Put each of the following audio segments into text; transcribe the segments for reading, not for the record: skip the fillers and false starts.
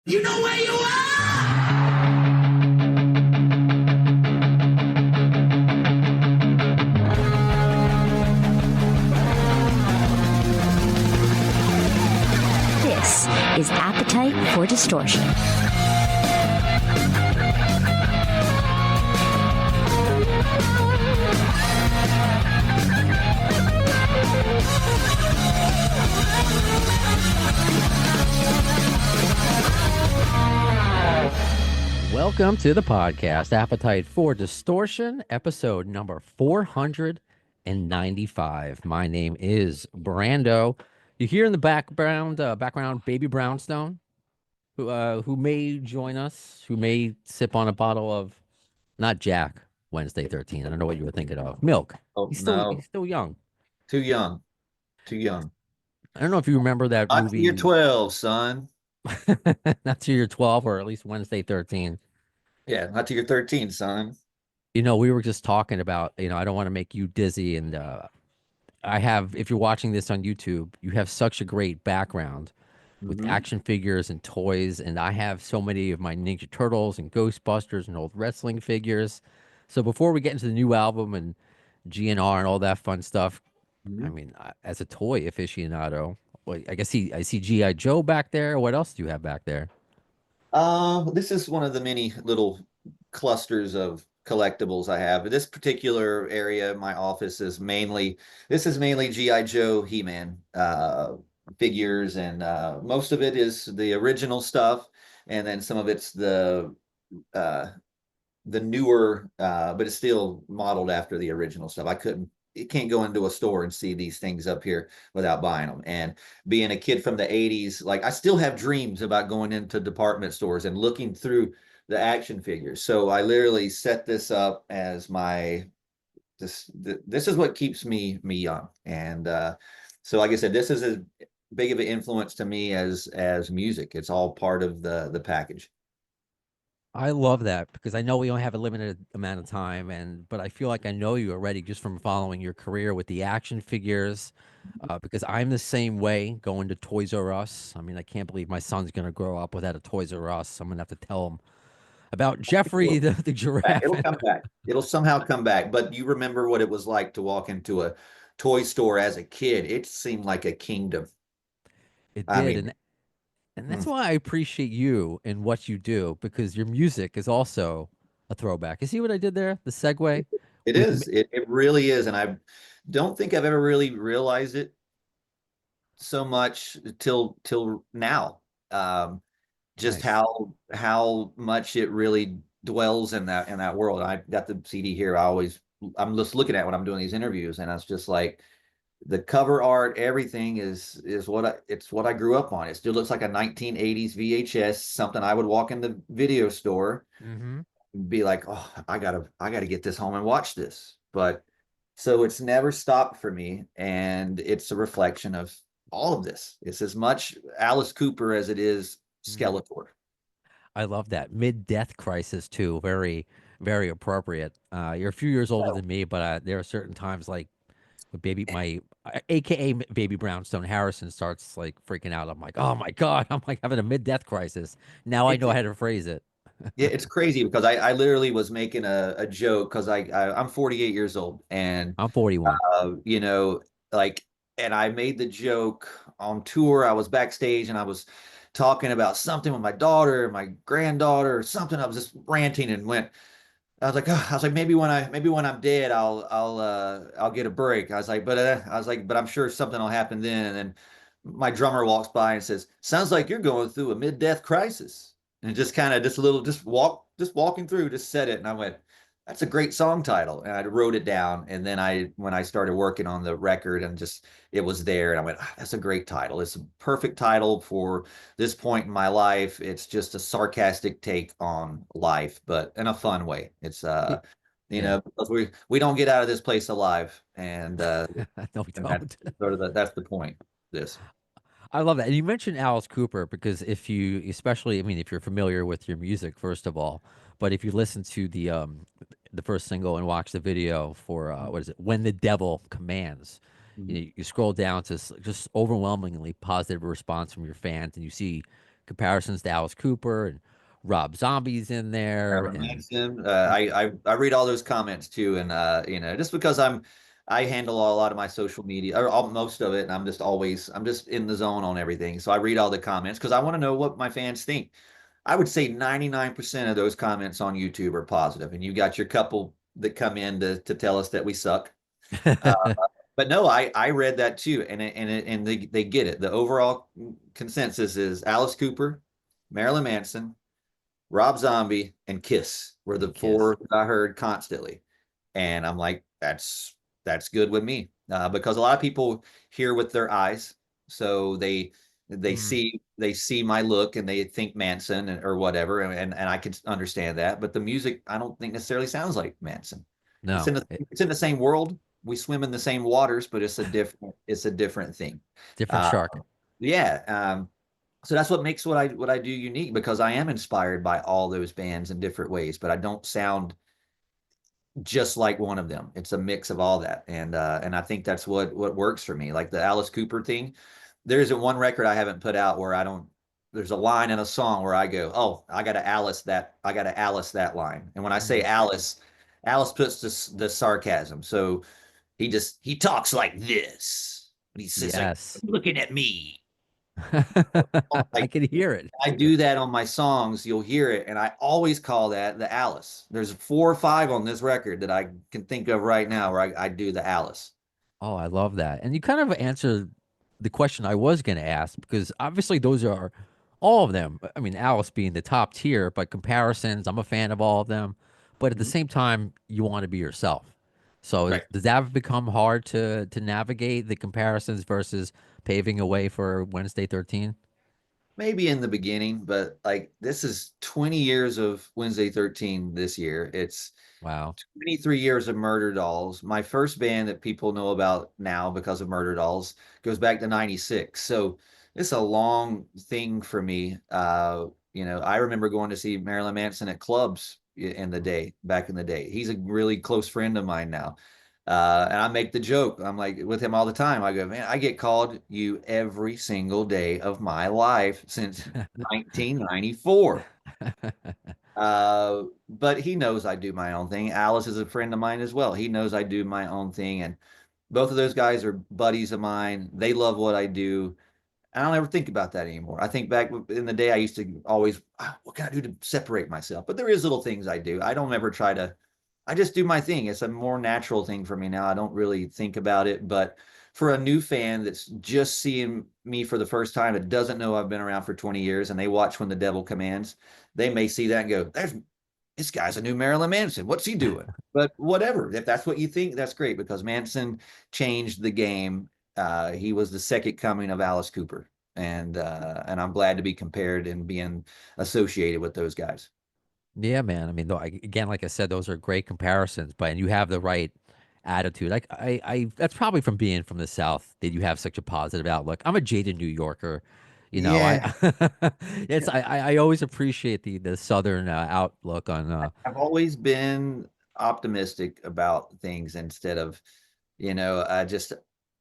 You know where you are! This is Appetite for Distortion. Welcome to the podcast, Appetite for Distortion, episode number 495. My name is Brando. You hear in the background, Baby Brownstone, who may join us, who may sip on a bottle of not Jack Wednesday 13. I don't know what you were thinking of. Milk. Oh He's no, still young. too young, too young. I don't know if you remember that Not till movie. you're 12, son. Not till you're 12, or at least Wednesday 13. Yeah, not till you're 13, son. You know, we were just talking about, I don't want to make you dizzy. And if you're watching this on YouTube, you have such a great background with action figures and toys. And I have so many of my Ninja Turtles and Ghostbusters and old wrestling figures. So before we get into the new album and GNR and all that fun stuff, I mean, as a toy aficionado, well, I see G.I. Joe back there. What else do you have back there? This is one of the many little clusters of collectibles I have. This particular area, my office is mainly G.I. Joe, He-Man figures, and most of it is the original stuff, and then some of it's the newer, but it's still modeled after the original stuff. You can't go into a store and see these things up here without buying them. And being a kid from the 80s, like I still have dreams about going into department stores and looking through the action figures. So I literally set this up as this is what keeps me young. And so like I said, this is as big of an influence to me as music. It's all part of the package. I love that because I know we only have a limited amount of time, but I feel like I know you already just from following your career with the action figures, because I'm the same way going to Toys R Us. I mean, I can't believe my son's gonna grow up without a Toys R Us. I'm gonna have to tell him about Jeffrey the giraffe. It'll come back. It'll somehow come back. But you remember what it was like to walk into a toy store as a kid. It seemed like a kingdom. It I did, mean, and that's why I appreciate you and what you do because your music is also a throwback. You see what I did there? The segue. it With is. It really is. And I don't think I've ever really realized it so much till now. Just nice. how much it really dwells in that world. I got the CD here. I'm just looking at when I'm doing these interviews, and it's just like the cover art, everything is what I grew up on. It still looks like a 1980s VHS, something I would walk in the video store Mm-hmm. and be like, oh, I gotta get this home and watch this. But so it's never stopped for me, and it's a reflection of all of this. It's as much Alice Cooper as it is Skeletor. I love that mid-death crisis too. Very, very appropriate. You're a few years older than me, but there are certain times like my AKA Baby Brownstone Harrison starts like freaking out. I'm like, oh my god, I'm like having a mid-death crisis. Now I It, know how to phrase it. yeah, it's crazy because I literally was making a joke because I'm 48 years old, and I'm 41. you know, like, and I made the joke on tour. I was backstage and I was talking about something with my daughter, my granddaughter, or something. I was just ranting and went. I was like, maybe when I'm dead, I'll get a break. I was like, but I'm sure something will happen then. And then my drummer walks by and says, "Sounds like you're going through a mid-death crisis." And just kind of just walking through, just said it, and I went, "That's a great song title." And I wrote it down, and then when I started working on the record, and just it was there, and I went, "That's a great title. It's a perfect title for this point in my life." It's just a sarcastic take on life, but in a fun way. It's Y- Yeah, because we don't get out of this place alive, and no, we and that's don't. sort of that's the point. This. I love that. And you mentioned Alice Cooper because if you, especially, I mean, if you're familiar with your music, first of all, but if you listen to the first single and watch the video for what is it, When the Devil Commands, you scroll down to just overwhelmingly positive response from your fans, and you see comparisons to Alice Cooper and Rob Zombie's in there, Marilyn and Manson. I read all those comments too, and just because I handle a lot of my social media or most of it, and I'm just in the zone on everything. So I read all the comments because I want to know what my fans think. I would say 99% of those comments on YouTube are positive, and you got your couple that come in to tell us that we suck. Uh, but no, I read that too, and they get it. The overall consensus is Alice Cooper, Marilyn Manson, Rob Zombie, and Kiss were the and Kiss. four that I heard constantly. And I'm like, that's good with me. Because a lot of people hear with their eyes. So Mm, they see my look and they think Manson or whatever. And I can understand that. But the music I don't think necessarily sounds like Manson. no, It's in the same world. We swim in the same waters, but it's a different thing. different Uh, shark. yeah. So that's what makes what I do unique because I am inspired by all those bands in different ways, but I don't sound just like one of them. It's a mix of all that, and I think that's what works for me. Like the Alice Cooper thing, there isn't one record I haven't put out where I don't. There's a line in a song where I go, "Oh, I got to Alice that. I got to Alice that line." And when I say Mm, Alice, Alice puts the sarcasm. So he talks like this. He says like, yes. "Looking at me." I Like can hear it. I do that on my songs, you'll hear it, and I always call that the Alice. There's 4 or 5 on this record that I can think of right now where I do the Alice. Oh, I love that. And you kind of answered the question I was going to ask because obviously those are all of them. I mean, Alice being the top tier, but comparisons, I'm a fan of all of them. But at the Mhm. same time, you want to be yourself. So Right. does that become hard to navigate the comparisons versus paving a way for Wednesday 13? Maybe in the beginning, but like this is 20 years of Wednesday 13 this year. It's Wow. 23 years of Murder Dolls. My first band that people know about now because of Murder Dolls goes back to 96. So it's a long thing for me. I remember going to see Marilyn Manson at clubs back in the day. He's a really close friend of mine now. And I make the joke. I'm like with him all the time. I go, man, I get called you every single day of my life since 1994. But he knows I do my own thing. Alice is a friend of mine as well. He knows I do my own thing. And both of those guys are buddies of mine. They love what I do. I don't ever think about that anymore. I think back in the day, I used to always, what can I do to separate myself? But there is little things I do. I don't ever try to, I just do my thing. It's a more natural thing for me now. I don't really think about it. But for a new fan that's just seeing me for the first time, that doesn't know I've been around for 20 years and they watch When the Devil Commands, they may see that and go, there's this guy's a new Marilyn Manson. What's he doing? But whatever. If that's what you think, that's great because Manson changed the game. He was the second coming of Alice Cooper, and I'm glad to be compared and being associated with those guys. Yeah, man. I mean, again, like I said, those are great comparisons, but and you have the right attitude. Like that's probably from being from the South that you have such a positive outlook. I'm a jaded New Yorker, you know. Yeah, It's I always appreciate the Southern outlook on. I've always been optimistic about things instead of,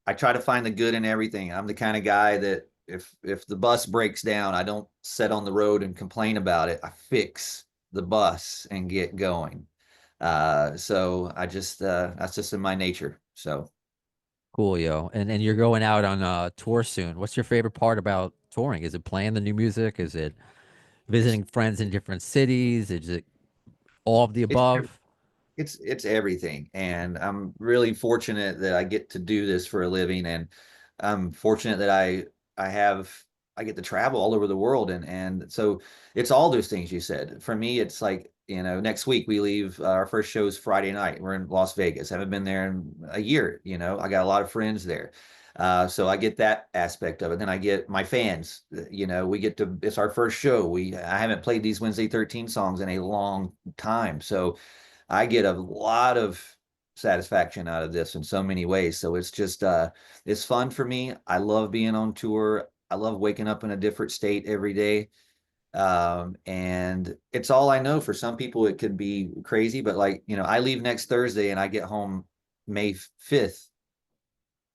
I try to find the good in everything. I'm the kind of guy that if the bus breaks down, I don't sit on the road and complain about it. I fix the bus and get going. So that's just in my nature. So Cool, yo. And you're going out on a tour soon. What's your favorite part about touring? Is it playing the new music? Is it it's visiting friends in different cities? Is it all of the it's above? it's everything, and I'm really fortunate that I get to do this for a living, and I'm fortunate that I have I get to travel all over the world, and so it's all those things you said. For me, it's like next week we leave. Our first show's Friday night. We're in Las Vegas. Haven't been there in a year. I got a lot of friends there. So I get that aspect of it. Then I get my fans. We get to. It's our first show. I haven't played these Wednesday 13 songs in a long time, so I get a lot of satisfaction out of this in so many ways. So it's fun for me. I love being on tour. I love waking up in a different state every day. And it's all I know. For some people, it could be crazy, but like, I leave next Thursday and I get home May 5th.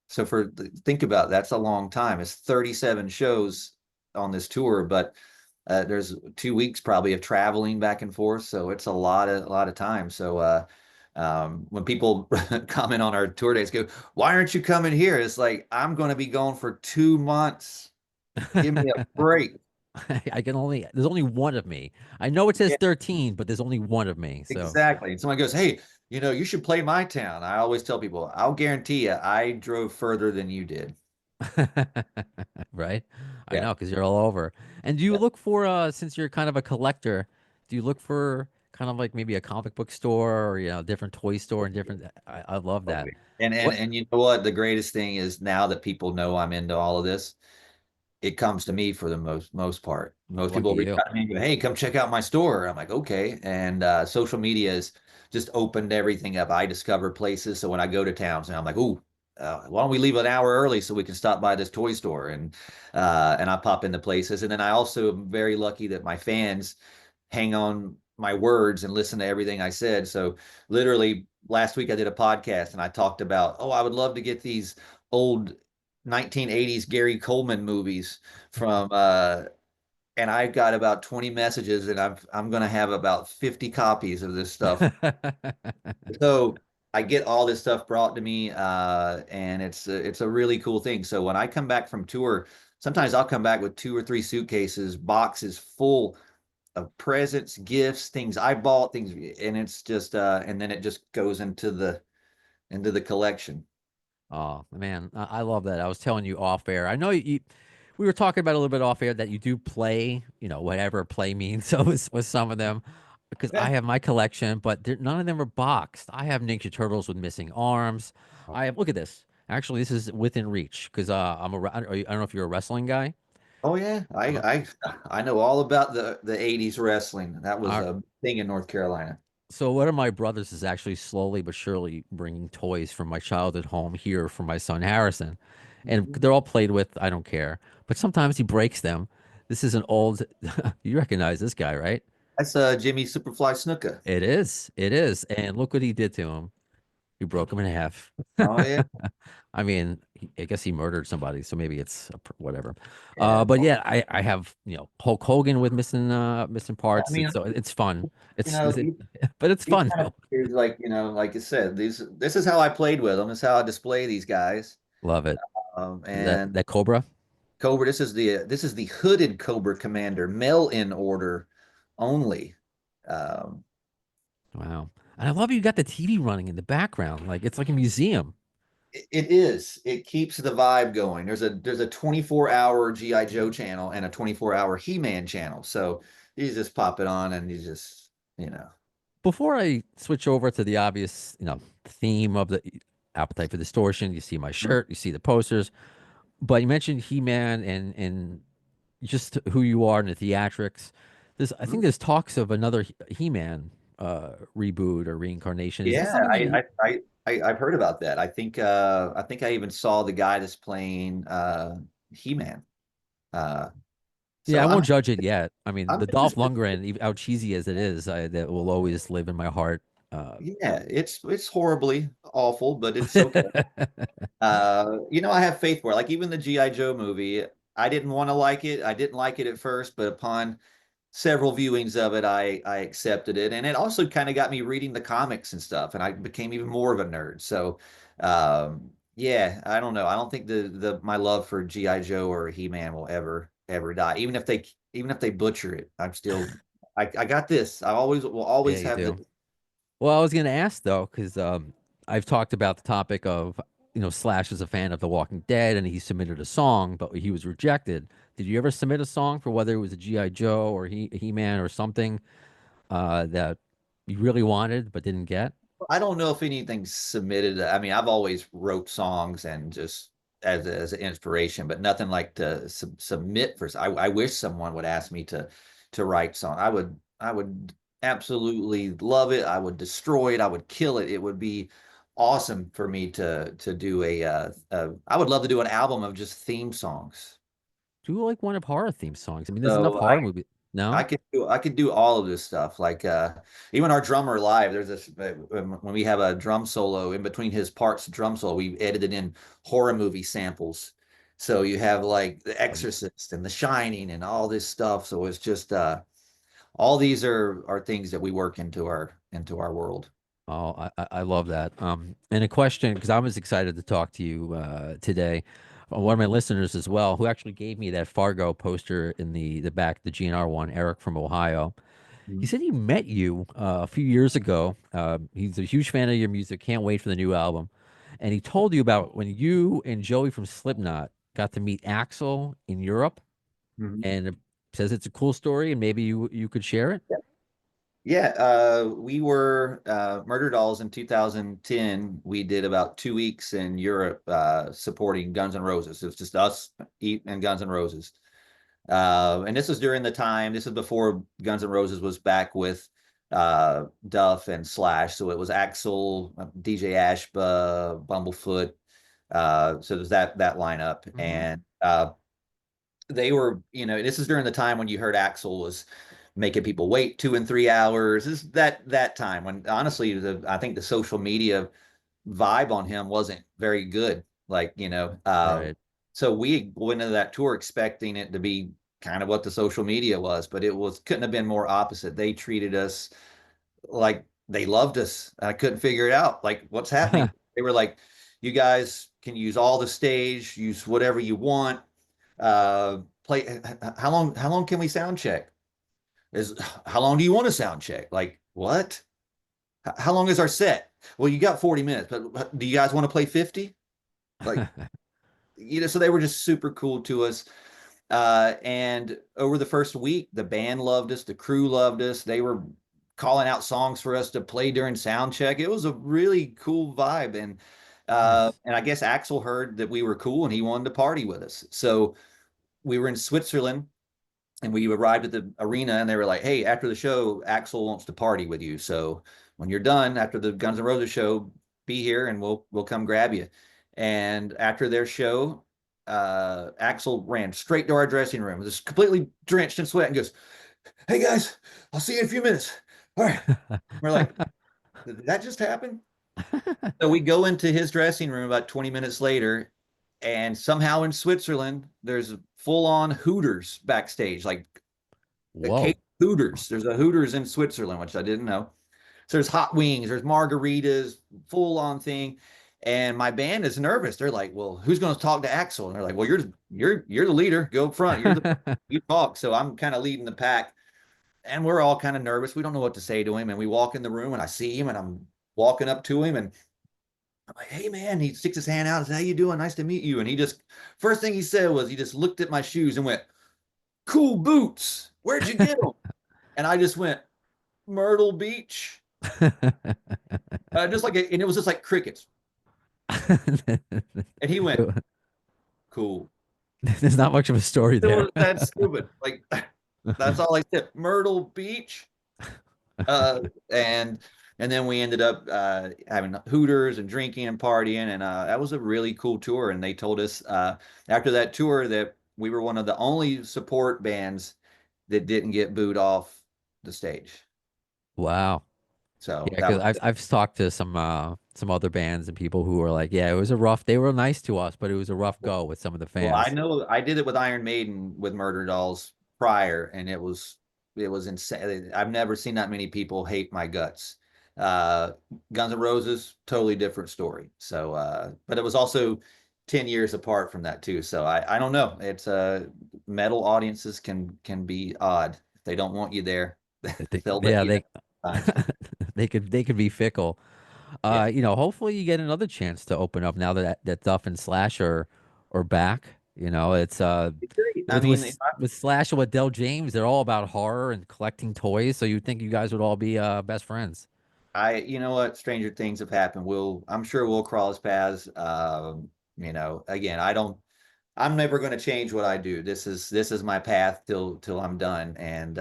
So think about that's a long time. It's 37 shows on this tour, but there's 2 weeks probably of traveling back and forth, so it's a lot of time. So when people comment on our tour dates, go, "Why aren't you coming here?" It's like, I'm going to be gone for 2 months. Give me a break. I can only there's only one of me. I know it says Yeah, 13, but there's only one of me. So exactly. And someone goes, "Hey, you should play my town." I always tell people, I'll guarantee you, I drove further than you did. right? I Yeah. know because you're all over. And do you Yeah. look for since you're kind of a collector, do you look for kind of like maybe a comic book store or different toy store and different I love Oh, that. yeah. And and What and you know what? The greatest thing is now that people know I'm into all of this, it comes to me for the most part. Most lucky people reach you. out to me and go, "Hey, come check out my store." I'm like, "Okay." And social media has just opened everything up. I discover places, so when I go to towns, and I'm like, "Ooh, why don't we leave an hour early so we can stop by this toy store?" And I pop into places. And then I also am very lucky that my fans hang on my words and listen to everything I said. So literally last week I did a podcast and I talked about, oh, I would love to get these old 1980s Gary Coleman movies from and I got about 20 messages and I'm going to have about 50 copies of this stuff. So I get all this stuff brought to me and it's a really cool thing. So when I come back from tour, sometimes I'll come back with 2 or 3 suitcases, boxes full of presents, gifts, things I bought, things, and it's just and then it just goes into the collection. Oh man, I love that. I was telling you off air. I know we were talking about a little bit off air that you do play, whatever play means. So with some of them, because I Yeah. have my collection, but none of them are boxed. I have Ninja Turtles with missing arms. I have look at this. Actually, this is within reach because I don't know if you're a wrestling guy. Oh yeah, Uh, I know all about the '80s wrestling. That was our, a thing in North Carolina. so one of my brothers is actually slowly but surely bringing toys from my childhood home here for my son Harrison, and Mhm. they're all played with. I don't care, but sometimes he breaks them. This is an old. You recognize this guy, right? That's Jimmy Superfly Snuka. It is. It is. And look what he did to him. He broke him in half. Oh yeah, I mean, I guess he murdered somebody, so maybe it's whatever. yeah. But yeah, I have Hulk Hogan with missing I parts. mean, It's fun. you It's know, it, but it's these fun kind of though. figures, like like I said, this is how I played with them. This is how I display these guys. Love it. That And that Cobra. Cobra, this is the hooded Cobra Commander, mail in order only. Um, Wow. And I love you got the TV running in the background. Like it's like a museum. it is. It keeps the vibe going. There's a 24-hour GI Joe channel and a 24-hour He-Man channel. So you just pop it on and you just Before I switch over to the obvious, theme of the appetite for distortion, you see my shirt, you see the posters, but you mentioned He-Man and just who you are in the theatrics. I think there's talks of another He-Man reboot or reincarnation. Is this Yeah, something I've heard about that. I think I even saw the guy that's playing He-Man. Uh, Yeah, I so won't judge it yet. I mean, I'm the Dolph interested. Lundgren, how cheesy as it is, that will always live in my heart. Yeah, it's horribly awful, but it's okay. I have faith for it. Like even the GI Joe movie, I didn't want to like it. I didn't like it at first, but upon several viewings of it, I accepted it, and it also kind of got me reading the comics and stuff, and I became even more of a nerd. So, yeah, I don't know. I don't think the my love for GI Joe or He Man will ever die, even if they butcher it. I got this. I always will Yeah, always you have the. do. Well, I was going to ask though, because I've talked about the topic of, Slash is a fan of The Walking Dead, and he submitted a song, but he was rejected. Did you ever submit a song for whether it was a GI Joe or He Man or something that you really wanted but didn't get? I don't know if anything's submitted. I mean, I've always wrote songs and just as an inspiration, but nothing like to submit for. I wish someone would ask me to write song. I would absolutely love it. I would destroy it. I would kill it. It would be awesome for me to do I would love to do an album of just theme songs. Do you like one of horror theme songs? I mean, there's enough So horror movie. No? I could do all of this stuff. Like even our drummer live, there's this when we have a drum solo in between his parts drum solo, we edited in horror movie samples. So you have like The Exorcist and The Shining and all this stuff. So it's just all these are things that we work into our world. Oh, I love that. And a question, because I was excited to talk to you today. One of my listeners as well, who actually gave me that Fargo poster in the back, the GNR one, Eric from Ohio. He Mhm. said he met you a few years ago. He's a huge fan of your music. Can't wait for the new album. And he told you about when you and Joey from Slipknot got to meet Axl in Europe, Mhm. and it says it's a cool story, and maybe you could share it. Yeah, we were Murder Dolls in 2010. We did about 2 weeks in Europe supporting Guns N' Roses. It was just us and Guns N' Roses. And this was during the time, this is before Guns N' Roses was back with Duff and Slash. So it was Axl, DJ Ashba, Bumblefoot. So there's that lineup. Hmm. And they were, this is during the time when you heard Axl was making people wait 2 and 3 hours. This is that time when honestly, I think the social media vibe on him wasn't very good. Like, Right. so we went into that tour expecting it to be kind of what the social media was, but it was couldn't have been more opposite. They treated us like they loved us. I couldn't figure it out. Like, what's happening? They were like, you guys can use all the stage, use whatever you want. Play how long can we sound check? Is how long do you want to sound check? Like, what? How long is our set? Well, you got 40 minutes, but do you guys want to play 50? Like, so they were just super cool to us. And over the first week, the band loved us, the crew loved us. They were calling out songs for us to play during sound check. It was a really cool vibe. And Nice. and I guess Axl heard that we were cool and he wanted to party with us. So we were in Switzerland and we arrived at the arena and they were like, hey, after the show, Axl wants to party with you. So when you're done after the Guns N' Roses show, be here and we'll come grab you. And after their show, Axl ran straight to our dressing room, just completely drenched in sweat, and goes, "Hey guys, I'll see you in a few minutes." All right. We're like, did that just happen? So we go into his dressing room about 20 minutes later, and somehow in Switzerland, there's full on Hooters backstage, like a cake Whoa. Hooters. There's a Hooters in Switzerland, which I didn't know. So there's hot wings, there's margaritas, full on thing. And my band is nervous. They're like, "Well, who's going to talk to Axl?" And they're like, "Well, you're the leader. Go up front. You talk." So I'm kind of leading the pack, and we're all kind of nervous. We don't know what to say to him, and we walk in the room, and I see him, and I'm walking up to him, and I'm like, "Hey, man!" He sticks his hand out and says, "How you doing? Nice to meet you." And he just first thing he said was he just looked at my shoes and went, "Cool boots. Where'd you get them?" And I just went, "Myrtle Beach." And it was just like crickets. And he went, "Cool." There's not much of a story It there. was that stupid. Like that's all I said. Myrtle Beach. Uh, and and then we ended up having Hooters and drinking and partying, and that was a really cool tour. And they told us after that tour that we were one of the only support bands that didn't get booed off the stage. Wow. So Yeah, that because was I've talked to some other bands and people who were like, yeah, it was a rough. They were nice to us, but it was a rough go with some of the Well, I fans. know I did it with Iron Maiden with Murder Dolls prior, and it was insane. I've never seen that many people hate my guts. Uh, Guns N' Roses, totally different story. So, but it was also 10 years apart from that too. So I don't know. It's metal audiences can be odd. If they don't want you there, I think, they'll let yeah, you down they sometimes. they could be fickle. Yeah. Hopefully you get another chance to open up now that Duff and Slash are back. It's It's great. I with mean, with with Slash and with Del James, they're all about horror and collecting toys. So you'd think you guys would all be best friends. you know what, stranger things have happened. I'm sure we'll cross paths. Again, I'm never going to change what I do. This is my path till I'm done. And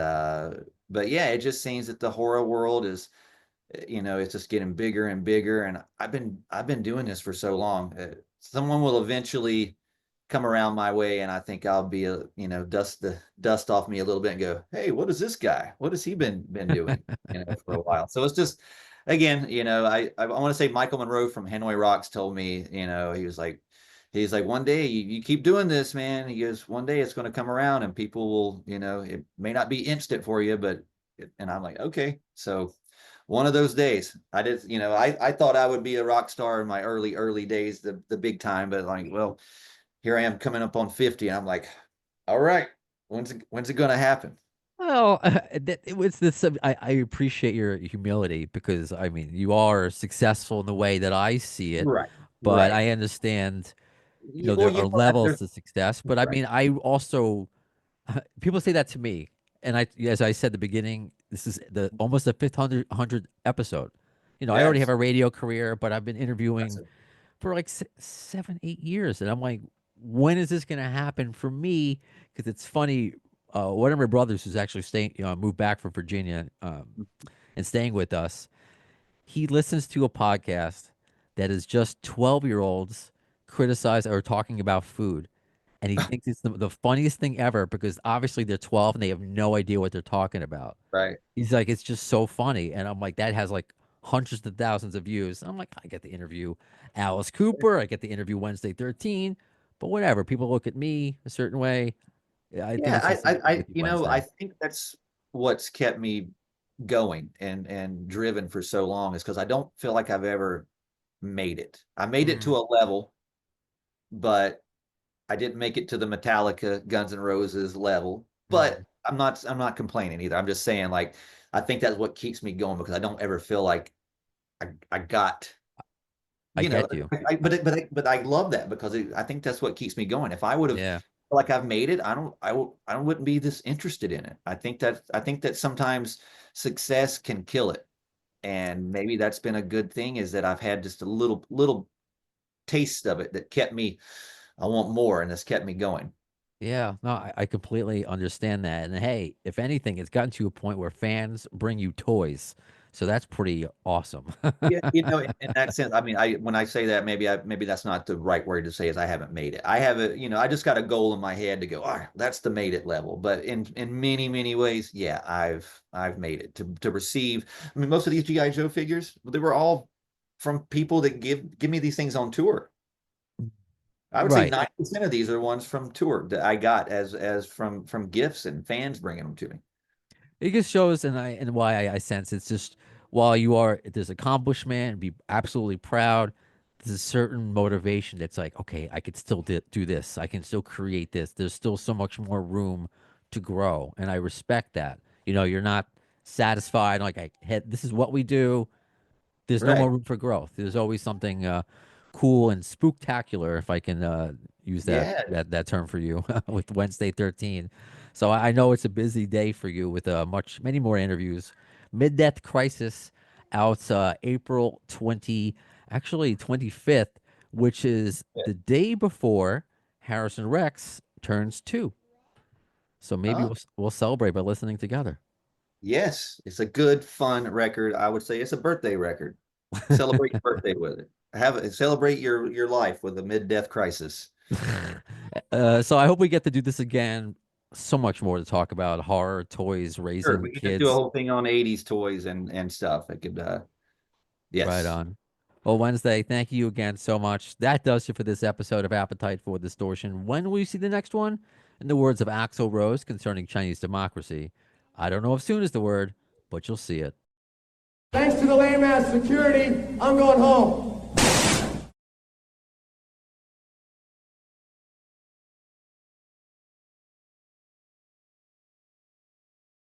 but yeah, it just seems that the horror world is, it's just getting bigger and bigger. And I've been doing this for so long. Someone will eventually come around my way, and I think I'll be dust the dust off me a little bit and go, "Hey, what is this guy? What has he been doing?" For a while. So it's just, again, I want to say Michael Monroe from Hanoi Rocks told me, he was like, he's like, one day you keep doing this, man. He goes, one day it's going to come around and people will, it may not be instant for you, but, and I'm like, okay. So one of those days I did, I thought I would be a rock star in my early days, the big time, but like, well, here I am coming up on 50 and I'm like, all right, when's it going to happen? Well, it was this. I appreciate your humility because I mean you are successful in the way that I see it, Right. but Right. I understand. Well, There are levels there's to success, but I right. mean, I also people say that to me, and as I said at the beginning, this is the almost the 500 episode. I already have Yes. a radio career, but I've been That's interviewing it. for like 7, 8 years, and I'm like, when is this going to happen for me? Because it's funny. One of my brothers who's actually staying, moved back from Virginia, and staying with us. He listens to a podcast that is just 12-year-olds criticize or talking about food. And he thinks it's the funniest thing ever because obviously they're 12 and they have no idea what they're talking about. Right. He's like, it's just so funny. And I'm like, that has like hundreds of thousands of views. I'm like, I get to interview Alice Cooper. I get to interview Wednesday 13. But whatever. People look at me a certain way. Yeah, I think Yeah, it's the same thing with you, I Wednesday. think that's what's kept me going and driven for so long is because I don't feel like I've ever made it. I made it to Mm, a level, but I didn't make it to the Metallica, Guns N' Roses level. mm. But I'm not complaining either. I'm just saying like I think that's what keeps me going because I don't ever feel like I got I you know get you. but I love that because I think that's what keeps me going. If I would have Yeah. like I've made it, I wouldn't be this interested in it. I think that sometimes success can kill it, and maybe that's been a good thing is that I've had just a little taste of it that kept me. I want more, and that's kept me going. Yeah, no, I completely understand that. And hey, if anything, it's gotten to a point where fans bring you toys. So that's pretty awesome. Yeah, in that sense, I mean, I when I say that, maybe that's not the right word to say is I haven't made it. I have a, I just got a goal in my head to go, all right, that's the made it level. But in many ways, yeah, I've made it to receive. I mean, most of these GI Joe figures, they were all from people that give me these things on tour. I would say Right. 90% of these are ones from tour that I got as from gifts and fans bringing them to me. It just shows, and why I sense it's just while you are there's accomplishment and be absolutely proud, there's a certain motivation that's like, okay, I could still do this. I can still create this. There's still so much more room to grow, and I respect that. You're not satisfied. Like this is what we do. There's no Right. more room for growth. There's always something cool and spooktacular, if I can use that Yeah. that term for you, with Wednesday 13. So I know it's a busy day for you with many more interviews. Mid-Death Crisis out April 25th, which is the day before Harrison Rex turns 2. So maybe Huh? we'll celebrate by listening together. Yes, it's a good, fun record. I would say it's a birthday record. Celebrate your birthday with it. Celebrate your life with a mid-death crisis. So I hope we get to do this again. So much more to talk about: horror, toys, Sure, raising we could just do a kids. whole thing on 80s toys and stuff. It could Right yes. on. Well, Wednesday, thank you again so much. That does it for this episode of Appetite for Distortion. When will you see the next one? In the words of Axl Rose concerning Chinese democracy, I don't know if soon is the word, but you'll see it. Thanks to the lame ass security, I'm going home.